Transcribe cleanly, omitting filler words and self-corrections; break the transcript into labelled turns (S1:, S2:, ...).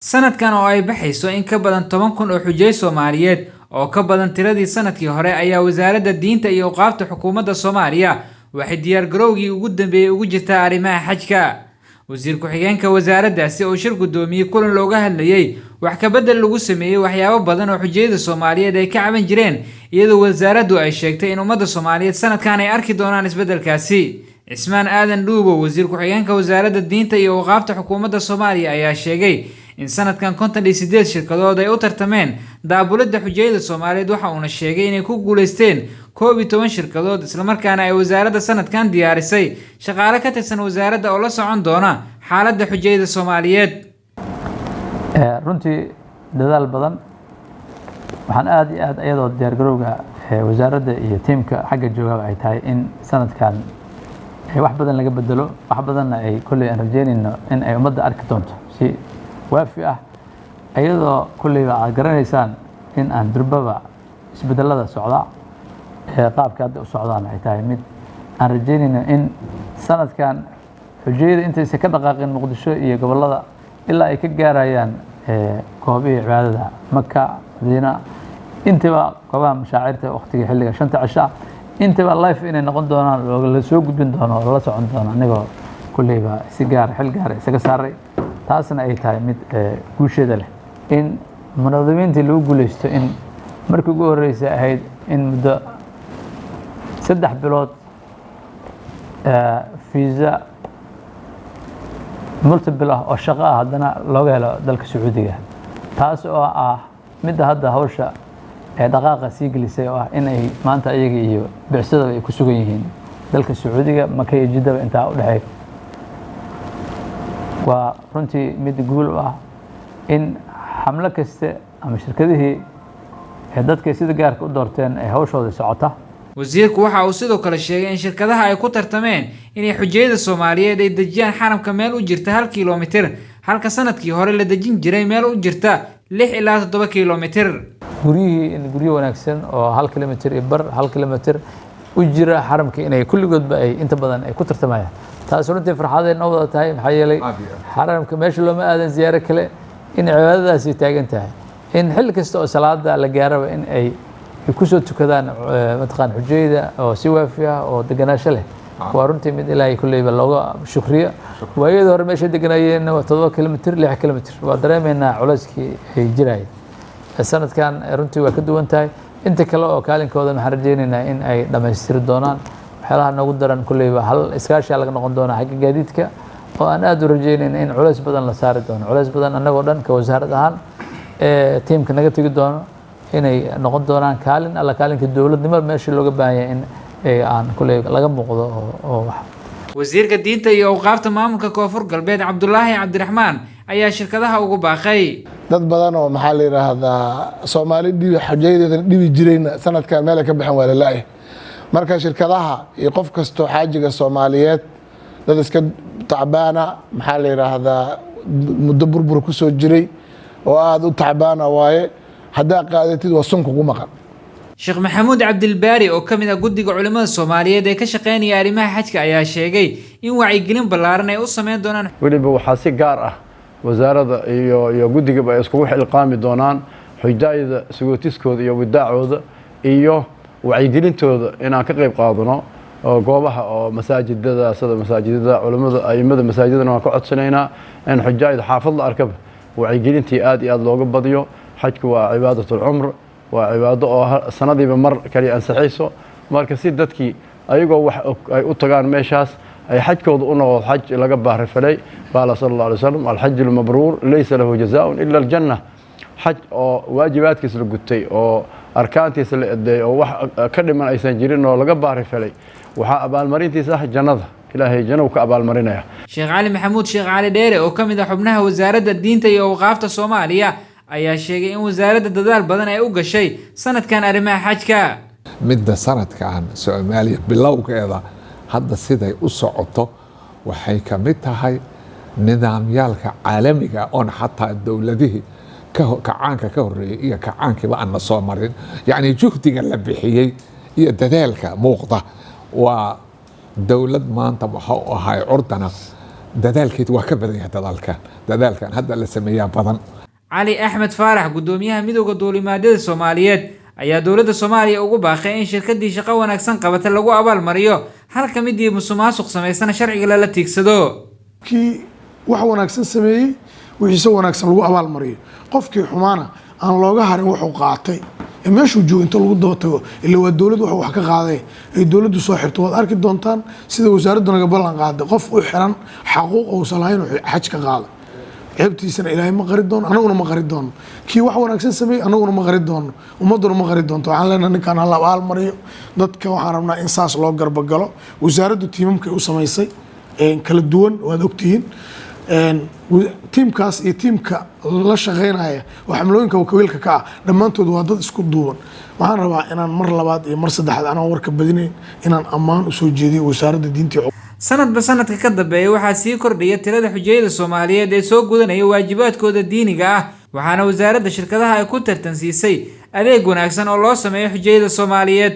S1: sanadkan oo ay baxayso in ka badan 10,000 oo xujay Soomaaliyeed oo ka badan tiradii sanadkii hore ayaa wasaaradda diinta iyo awqaafta xukuumadda Soomaaliya waxay diyaar garowgii ugu dambeeyay ugu jirtaa arrimaha xajka. wasiir ku-xigeenka wasaaraddaasi oo shir gudoomiyay kulan looga hadlayay wax ka bedel lagu sameeyay waxyaabo badan oo xujayada Soomaaliyeed ay ka caban jireen iyadoo wasaaraddu ay sheegtay in ummadda Soomaaliyeed sanadkan ay arki doonaan isbedelkaasi. Ismaan Aadan Dhuubo wasiir ku-xigeenka wasaaradda diinta iyo awqaafta xukuumadda Soomaaliya ayaa sheegay in sanadkan 58 shirkadood ay u tartameen daabulada xujayada Soomaaliyeed waxa uu sheegay inay ku guuleysteen 12 shirkadood isla markaana ay wasaaradda sanadkan diyaarisay shaqaale ka tirsan wasaaradda oo la socon doona xaaladda xujayada Soomaaliyeed.
S2: runtii dadaal badan waxaan aad iyo aad iyadoo diyaar garowga wasaaradda iyo tiimka xagga jooga ay tahay in sanadkan wax badan laga bedelo wax badanna ay kulli aan rajeynayno in ay ummadda arki doonto si waafi ah iyadoo kulliba aad garanaysaan in aan durbaba isbedelada socda qaabka hadda u socdaan ay tahay mid aan rajeynayno in sanadkan xujayada intaysa ka dhaqaaqin Muqdisho iyo gobolada ilaa ay ka gaarayaan goobihii cibaadada Makka Madiina intaba goobaha mashaacirta waqtiga xilliga 5 cisho intaba live inay noqon doonaan oo la soo gudbin doono oo la socon doono anigoo kulliba si gaar xil gaar isaga saaray taasna ay tahay mid guusheeda leh in munadamiintii lagu guuleysto in markii ugu horeysay ahayd in muddo 3 bilood visa multiple oo shaqo ah haddana looga helo dalka Sacuudiga taas oo ah mid hadda hawsha dhaqaaqa sii gelisay oo ah in ay maanta iyaga iyo bicsada ay ku sugan yihiin dalka Sacuudiga Makka iyo Jidda inta u dhaxay waa runtii mid guul ah in xamlo kasta ama shirkadihii dadka sida gaarka u doorteen ay hawshooda socota.
S1: wasiirku waxa uu sidoo kale sheegay in shirkadaha ay ku tartameen inay xujayada Soomaaliyeed ay dejiyaan xaramka meel u jirta 1 kiiloomitir halka sanadkii hore la dejin jiray meel u jirta 6 ilaa 7 kiiloomitir.
S2: guryo wanaagsan oo 1 kiiloomitir iyo bar 1 kiiloomitir u jira xaramka inay kulligoodba ay inta badan ay ku tartamayaan taas runtii farxadeena wada tahay maxaa yeelay xaramka meesha looma aadan ziyaaro kale in cibaadadaasi taagan tahay in xil kasta oo salaada la gaaro in ay ku soo tukadaan mataqaan xujayada oo si waafi ah oo deganaansho leh waa runtii mid ilaahay kulliba looga shukriyo waayada hore meesha deganaayeen 7 kiiloomitir 6 kiiloomitir waa dareemeynaa culayskii ay jiray sanadkan runtii waa ka duwan tahay inta kale oo kaalinkooda waxaan rajeynaynaa in ay dhamaystiri doonaan waxyaalaha nagu daran kulliba hal iskaashi laga noqon doona xagga gaadiidka oo aan aad u rajeynayna in culays badan la saari doono culays badan anagoo dhan ka wasaarad ahaan tiimka naga tagi doono inay noqon doonaan kaalin alla kaalinka dawladnimo meesha looga baahan yahay in aan kulliba laga muuqdo oo wax
S1: wasiirka diinta iyo awqaafta maamulka Koonfur Galbeed Cabdullaahi Cabdiraxmaan ayaa shirkadaha ugu baaqay
S3: dad badan oo maxaa la yiraahdaa Soomaali xujayada dhibi jireen sanadkan meel ka baxan waa la marka shirkadaha iyo qof kasto xaajiga Soomaaliyeed dad iska tacbaana maxaa la yiraahdaa muddo burbur ku soo jiray oo aad u tacbaana waaye hadaa qaadatid waa sun kugu maqan.
S1: Sheekh Maxamuud Cabdilbaari oo kamid ah guddiga culimada Soomaaliyeed ee ka shaqeynaya arrimaha xajka ayaa sheegay in wacyigelin ballaaran ay u sameyn doonaan
S4: waliba waxa si gaar ah wasaaradda iyo guddiga ay isku xilqaami doonaan xujayada sagootiskooda iyo wadaacooda iyo wacyigelintooda inaan ka qayb qaadano goobaha oo masaajidada sida masaajidada culimada aimada masaajidana waan ka codsanaynaa in xujayada xaafad la arkaba wacyigelintii aad iyo aad looga badiyo xajku waa cibaadatul umr waa cibaado oo sanadiiba mar kaliya ansaxayso marka si dadkii ayagoo wax ay u tagaan meeshaas ay xajkooda u noqdo xaj laga baarifalay qaala sallallahu alayhi wasallam al-hajj al-mabruur laysa lahu jazaa'un illa al-janna xaj oo waajibaadkiisa la gutay oo arkaantiisa la eeday oo wax ka dhiman aysan jirin oo laga baarifalay waxa abaalmarintiisa ah jannada ilaahay janno ka abaalmarinaya.
S1: Sheekh Cali Maxamuud Sheekh Cali Dheere oo kamid ah xubnaha wasaaradda diinta iyo awqaafta Soomaaliya ayaa sheegay in wasaaradda dadaal badan ay u gashay sanadkan arrimaha xajka
S5: midda sanadkan Soomaaliya bilowgeeda hadda siday u socoto waxay ka mid tahay nidaamyaalka caalamiga oo xataa dawladihii kacaanka ka horeeyay iyo kacaankiiba aan soo marin yani juhdiga la bixiyay iyo dadaalka muuqda waa dawlad maanta waxa u ahay curdana dadaalkeed waa ka badan yahay dadaalkan hadda la sameeyaa badan.
S1: cali axmed faarax gudoomiyaha midowga duulimaadyada Soomaaliyeed ayaa dowladda Soomaaliya ugu baaqay in shirkadii shaqo wanaagsan qabata lagu abaalmariyo halka midii musuqmaasuq sameysana sharciga la tiigsado.
S6: kii wax wanaagsan sameeyay wixii wanaagsan lagu abaalmariyo qofkii xumaana aan looga harin wuxuu qaatay meeshuu joogo inta lagu daba tago ilaa waa dowladdu wax ka qaaday ay dowladdu soo xirto waad arki doontaan sida wasaaraddu naga ballan qaaday qof u xiran xaquuq oo salahayn xaj ka qaaday ceebtiisana ilaahay ma qari doono anaguna ma qari doono kii wax wanaagsan sameeyay anaguna ma qari doono ummaduna ma qari doonto waxaan leenahay ninkan hal abaalmariyo dadka waxaan rabnaa in saas loo garbagalo wasaaraddu tiimamkay u samaysay kala duwan waad ogtihiin tiimkaas iyo tiimka la shaqeynaya oo xamlooyinka wakiilka ka ah dhammaantood waa dad isku duuban waxaan rabaa inaan mar labaad iyo mar saddexaad anaan warka badinayn inaan ammaan u soo jeediyo wasaaradda diinta
S1: sanadba sanadka ka dambeeya waxaa sii kordhaya tirada xujayada Soomaaliyeed ee soo gudanaya waajibaadkooda diiniga ah waxaana wasaaradda shirkadaha ay ku tartansiisay adeeg wanaagsan oo loo sameeyo xujayada Soomaaliyeed.